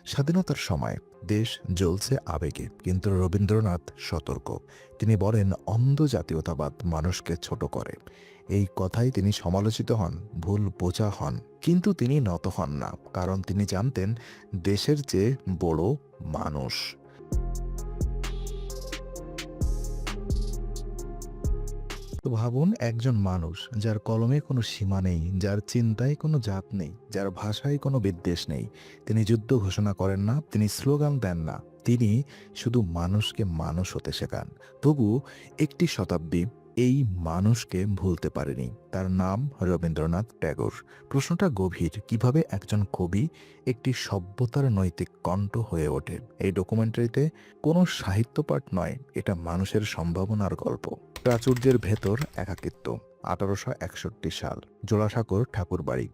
স্বাধীনতার সময় দেশ জ্বলছে আবেগে, কিন্তু রবীন্দ্রনাথ সতর্ক। তিনি বলেন, অন্ধ জাতীয়তাবাদ মানুষকে ছোট করে। এই কথাই তিনি সমালোচিত হন, ভুল বোঝা হন, কিন্তু তিনি নত হন না, কারণ তিনি জানতেন দেশের চেয়ে বড় মানুষ। তো ভাবুন, একজন মানুষ যার কলমে কোনো সীমা নেই, যার চিন্তায় কোনো জাত নেই, যার ভাষায় কোনো বিদ্বেষ নেই। তিনি যুদ্ধ ঘোষণা করেন না, তিনি স্লোগান দেন না, তিনি শুধু মানুষকে মানুষ হতে শেখান। তবু একটি শতাব্দী এই মানুষকে ভুলতে পারেনি। তার নাম রবীন্দ্রনাথ ট্যাগর। প্রশ্নটা গভীর, কিভাবে একজন কবি একটি সভ্যতার নৈতিক কণ্ঠ হয়ে ওঠে। এই ডকুমেন্টারিতে কোনো সাহিত্যপাঠ নয়, এটা মানুষের সম্ভাবনার গল্প। প্রাচুর্যের ভেতর একাকিত্ব। 1861 সাল, জোড়াসাঁকোর ঠাকুরবাড়ি।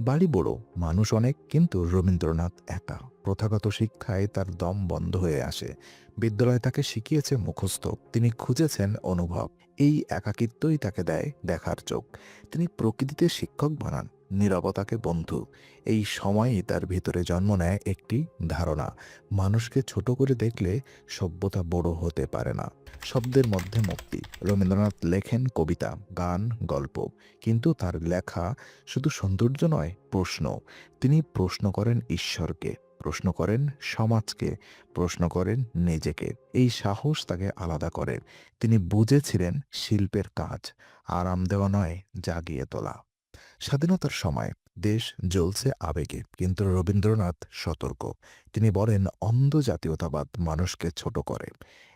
বাড়ি বড়, মানুষ অনেক, কিন্তু রবীন্দ্রনাথ একা। প্রথাগত শিক্ষায় তার দম বন্ধ হয়ে আসে। বিদ্যালয় তাকে শিখিয়েছে মুখস্থ, তিনি খুঁজেছেন অনুভব। এই একাকিত্বই তাকে দেয় দেখার চোখ। তিনি প্রকৃতিতে শিক্ষক বানান, নীরবতাকে বন্ধু। এই সময়ই তার ভিতরে জন্ম নেয় একটি ধারণা: মানুষকে ছোট করে দেখলে সভ্যতা বড় হতে পারে না। শব্দের মধ্যে মুক্তি। রবীন্দ্রনাথ লেখেন কবিতা, গান, গল্প, কিন্তু তার লেখা শুধু সৌন্দর্য নয়, প্রশ্ন। তিনি প্রশ্ন করেন ঈশ্বরকে, প্রশ্ন করেন সমাজকে, প্রশ্ন করেন নিজেকে। এই সাহস তাকে আলাদা করে। তিনি বুঝেছিলেন শিল্পের কাজ আরাম দেওয়া নয়, জাগিয়ে তোলা। স্বাধীনতার সময় দেশ জ্বলছে আবেগে, কিন্তু রবীন্দ্রনাথ সতর্ক। তিনি বলেন, অন্ধ জাতীয়তাবাদ মানুষকে ছোট করে।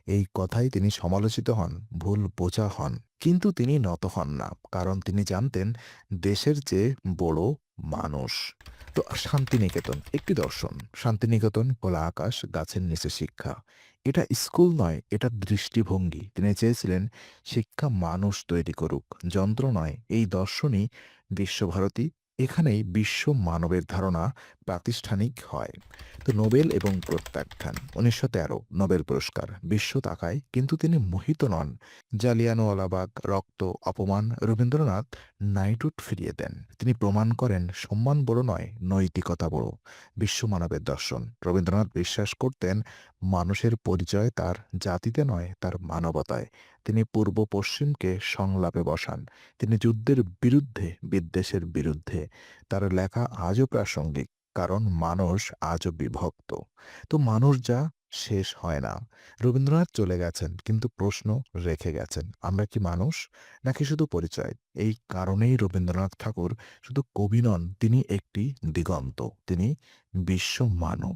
এই কথাই তিনি সমালোচিত হন, ভুল বোঝা হন, কিন্তু তিনি নত হন না, কারণ তিনি জানতেন দেশের চেয়ে বড় মানুষ। তো শান্তিনিকেতন একটি দর্শন। শান্তিনিকেতন খোলা আকাশ, গাছের নিচে শিক্ষা। এটা স্কুল নয়, এটা দৃষ্টিভঙ্গি। তিনি চেয়েছিলেন শিক্ষা মানুষ তৈরি করুক, যন্ত্র নয়। এই দর্শনই বিশ্বভারতী। এখানেই বিশ্ব মানবের ধারণা প্রাতিষ্ঠানিক হয়। তো নোবেল এবং প্রত্যাখ্যান। 1913 নোবেল পুরস্কার। বিশ্ব তাকায়, কিন্তু তিনি মোহিত নন। জালিয়ানওয়ালাবাগ, রক্ত, অপমান। রবীন্দ্রনাথ নাইটহুড ফিরিয়ে দেন। তিনি প্রমাণ করেন সম্মান বড় নয়, নৈতিকতা বড়। বিশ্ব মানবের দর্শন। রবীন্দ্রনাথ বিশ্বাস করতেন মানুষের পরিচয় তার জাতিতে নয়, তার মানবতায়। তিনি পূর্ব পশ্চিমকে সংলাপে বসান। তিনি যুদ্ধের বিরুদ্ধে, বিদ্বেষের বিরুদ্ধে। তার লেখা আজও প্রাসঙ্গিক, কারণ মানুষ আজও বিভক্ত। তো মানুষ যা শেষ হয় না। রবীন্দ্রনাথ চলে গেছেন, কিন্তু প্রশ্ন রেখে গেছেন, আমরা কি মানুষ, নাকি শুধু পরিচয়? এই কারণেই রবীন্দ্রনাথ ঠাকুর শুধু কবি নন, তিনি একটি দিগন্ত। তিনি বিশ্ব মানব।